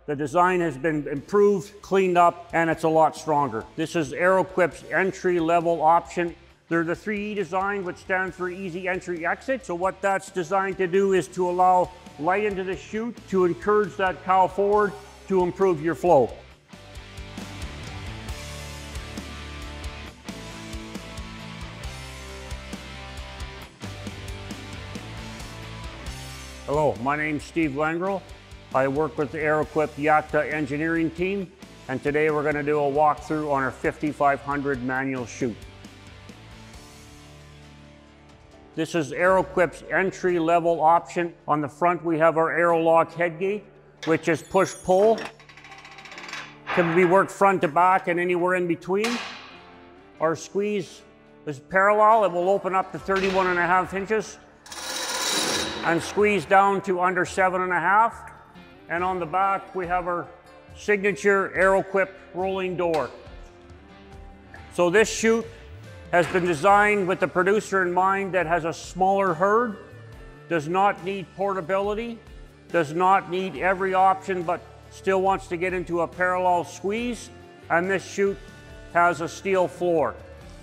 The design has been improved, cleaned up, and it's a lot stronger. This is Arrowquip's entry-level option. They're the 3E design, which stands for easy entry exit. So what that's designed to do is to allow light into the chute, to encourage that cow forward, to improve your flow. Hello, my name's Steve Langrel. I work with the Arrowquip Yakta engineering team, and today we're going to do a walkthrough on our 5500 manual chute. This is Arrowquip's entry-level option. On the front we have our Arrowlock headgate, which is push-pull. Can be worked front to back and anywhere in between. Our squeeze is parallel. It will open up to 31.5 inches and squeeze down to under 7.5. And on the back we have our signature Arrowquip rolling door. So this chute has been designed with the producer in mind that has a smaller herd, does not need portability, does not need every option, but still wants to get into a parallel squeeze, and this chute has a steel floor.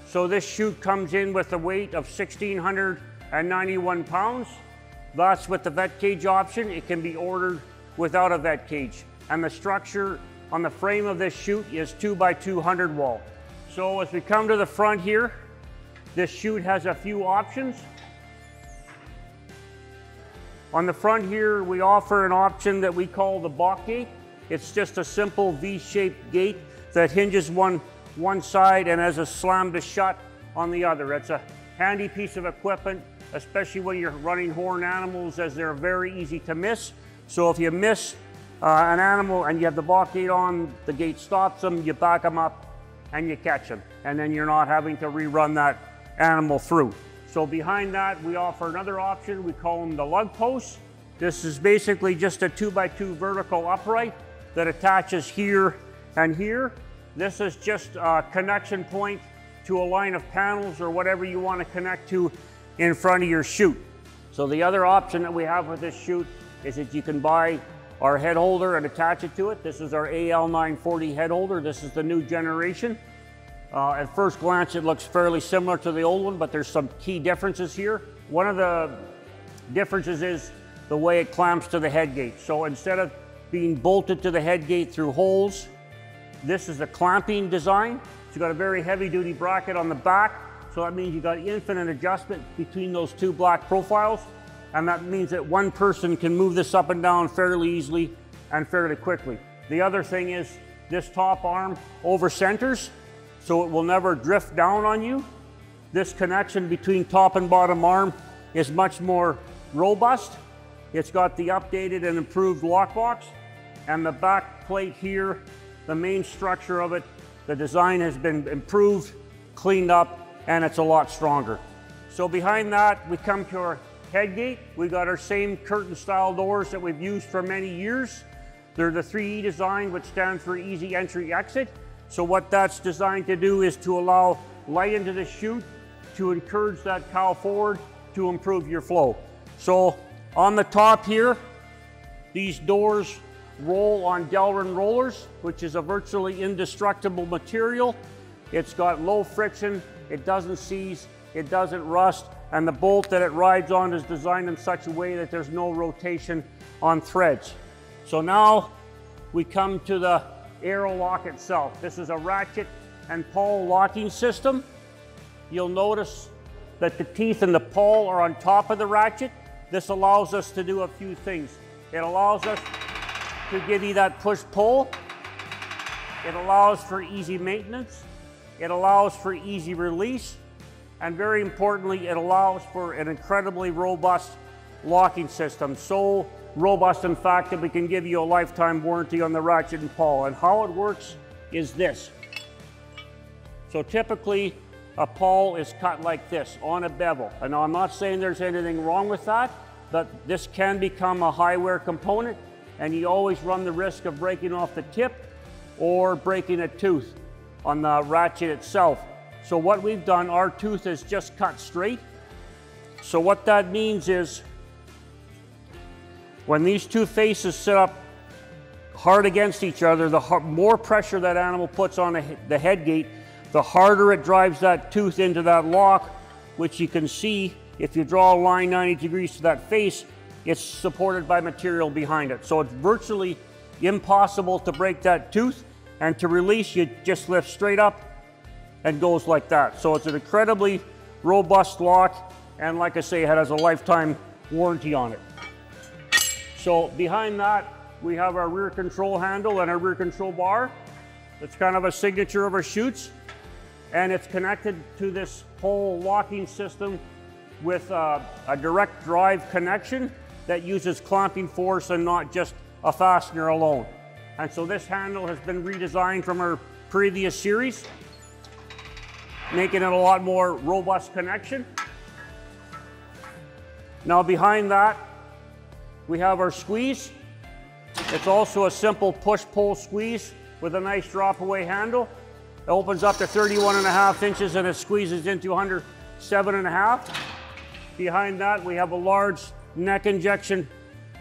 So this chute comes in with a weight of 1,691 pounds. Thus, with the vet cage option, it can be ordered without a vet cage. And the structure on the frame of this chute is 2x200 wall. So as we come to the front here, this chute has a few options. On the front here, we offer an option that we call the Balk gate. It's just a simple V-shaped gate that hinges one side and has a slam to shut on the other. It's a handy piece of equipment, especially when you're running horn animals, as they're very easy to miss. So if you miss an animal and you have the Balk gate on, the gate stops them, you back them up and you catch them. And then you're not having to rerun that animal through. So behind that, we offer another option. We call them the lug posts. This is basically just a 2x2 vertical upright that attaches here and here. This is just a connection point to a line of panels or whatever you want to connect to in front of your chute. So the other option that we have with this chute is that you can buy our head holder and attach it to it. This is our AL940 head holder. This is the new generation. At first glance, it looks fairly similar to the old one, but there's some key differences here. One of the differences is the way it clamps to the head gate. So instead of being bolted to the head gate through holes, this is a clamping design. It's got a very heavy duty bracket on the back. So that means you've got infinite adjustment between those two black profiles. And that means that one person can move this up and down fairly easily and fairly quickly. The other thing is this top arm over centers, so it will never drift down on you. This connection between top and bottom arm is much more robust. It's got the updated and improved lockbox, and the back plate here, the main structure of it, the design has been improved, cleaned up, and it's a lot stronger. So behind that, we come to our head gate. We got our same curtain style doors that we've used for many years. They're the 3E design, which stands for easy entry exit. So what that's designed to do is to allow light into the chute, to encourage that cow forward, to improve your flow. So on the top here, these doors roll on Delrin rollers, which is a virtually indestructible material. It's got low friction, it doesn't seize, it doesn't rust, and the bolt that it rides on is designed in such a way that there's no rotation on threads. So now we come to the Arrowlock itself. This is a ratchet and pawl locking system. You'll notice that the teeth and the pawl are on top of the ratchet. This allows us to do a few things. It allows us to give you that push-pull. It allows for easy maintenance. It allows for easy release. And very importantly, it allows for an incredibly robust locking system. So robust, in fact, that we can give you a lifetime warranty on the ratchet and pawl. And how it works is this. So typically, a pawl is cut like this, on a bevel. And now I'm not saying there's anything wrong with that, but this can become a high wear component, and you always run the risk of breaking off the tip or breaking a tooth on the ratchet itself. So what we've done, our tooth is just cut straight. So what that means is when these two faces sit up hard against each other, the more pressure that animal puts on the head gate, the harder it drives that tooth into that lock, which you can see if you draw a line 90 degrees to that face, it's supported by material behind it. So it's virtually impossible to break that tooth, and to release, you just lift straight up and goes like that. So it's an incredibly robust lock, and like I say, it has a lifetime warranty on it. So behind that, we have our rear control handle and our rear control bar. It's kind of a signature of our chutes, and it's connected to this whole locking system with a direct drive connection that uses clamping force and not just a fastener alone. And so this handle has been redesigned from our previous series, making it a lot more robust connection. Now behind that, we have our squeeze. It's also a simple push-pull squeeze with a nice drop-away handle. It opens up to 31.5 inches and it squeezes into under 7.5. Behind that, we have a large neck injection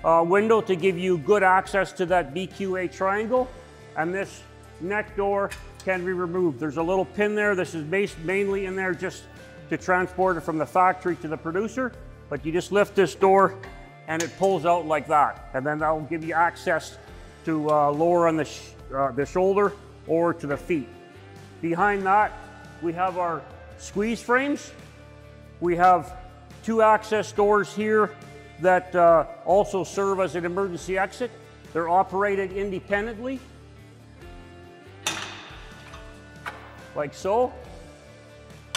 window to give you good access to that BQA triangle. And this neck door can be removed. There's a little pin there. This is mainly in there just to transport it from the factory to the producer. But you just lift this door and it pulls out like that. And then that will give you access to lower on the shoulder or to the feet. Behind that, we have our squeeze frames. We have 2 access doors here that also serve as an emergency exit. They're operated independently, like so,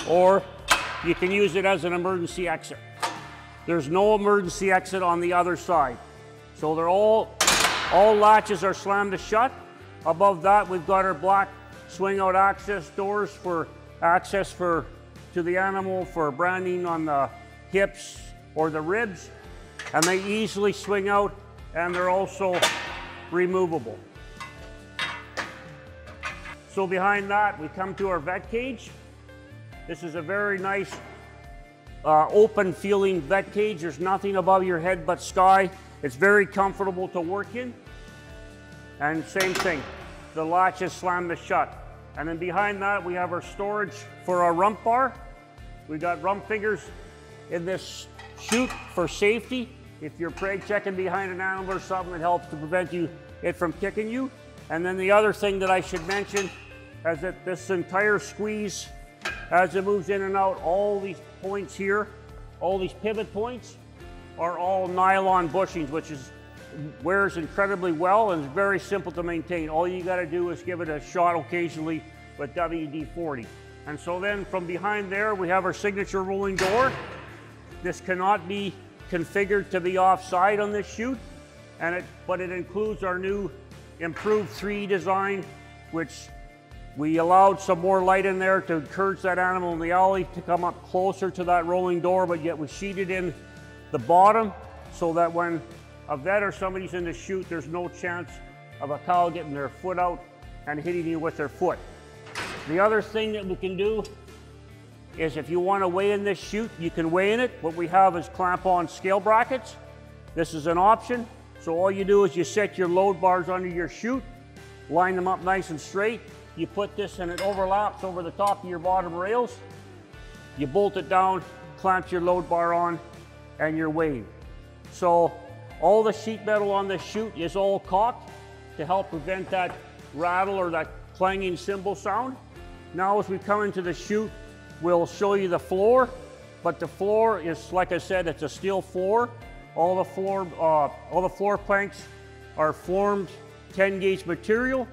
or you can use it as an emergency exit. There's no emergency exit on the other side. So they're all latches are slammed shut. Above that, we've got our black swing out access doors for access to the animal for branding on the hips or the ribs. And they easily swing out, and they're also removable. So behind that, we come to our vet cage. This is a very nice open feeling vet cage. There's nothing above your head but sky. It's very comfortable to work in. And same thing, the latch is slammed shut. And then behind that, we have our storage for our rump bar. We got rump fingers in this chute for safety. If you're prey checking behind an animal or something, it helps to prevent it from kicking you. And then the other thing that I should mention is that this entire squeeze, as it moves in and out, all these points here, all these pivot points are all nylon bushings, which wears incredibly well and is very simple to maintain. All you got to do is give it a shot occasionally with WD-40. And so then from behind there, we have our signature rolling door. This cannot be configured to be offside on this chute, but it includes our new improved 3 design, which we allowed some more light in there to encourage that animal in the alley to come up closer to that rolling door, but yet we sheeted in the bottom so that when a vet or somebody's in the chute, there's no chance of a cow getting their foot out and hitting you with their foot. The other thing that we can do is if you want to weigh in this chute, you can weigh in it. What we have is clamp-on scale brackets. This is an option. So all you do is you set your load bars under your chute, line them up nice and straight. You put this and it overlaps over the top of your bottom rails. You bolt it down, clamp your load bar on, and you're weighing. So all the sheet metal on this chute is all caulked to help prevent that rattle or that clanging cymbal sound. Now as we come into the chute, we'll show you the floor, but the floor is, like I said, it's a steel floor. All the floor planks are formed 10-gauge material,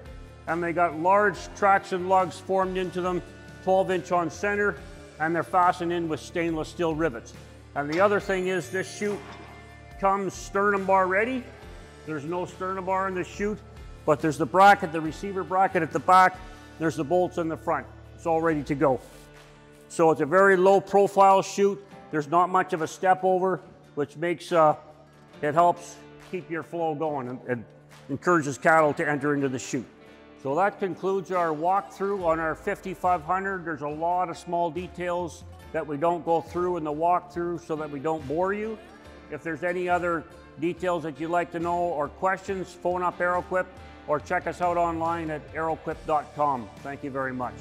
and they got large traction lugs formed into them, 12-inch on center, and they're fastened in with stainless steel rivets. And the other thing is this chute comes sternum bar ready. There's no sternum bar in this chute, but there's the bracket, the receiver bracket at the back. There's the bolts in the front. It's all ready to go. So it's a very low profile chute. There's not much of a step over, which makes, it helps keep your flow going and encourages cattle to enter into the chute. So that concludes our walkthrough on our 5500. There's a lot of small details that we don't go through in the walkthrough so that we don't bore you. If there's any other details that you'd like to know or questions, phone up Arrowquip or check us out online at arrowquip.com. Thank you very much.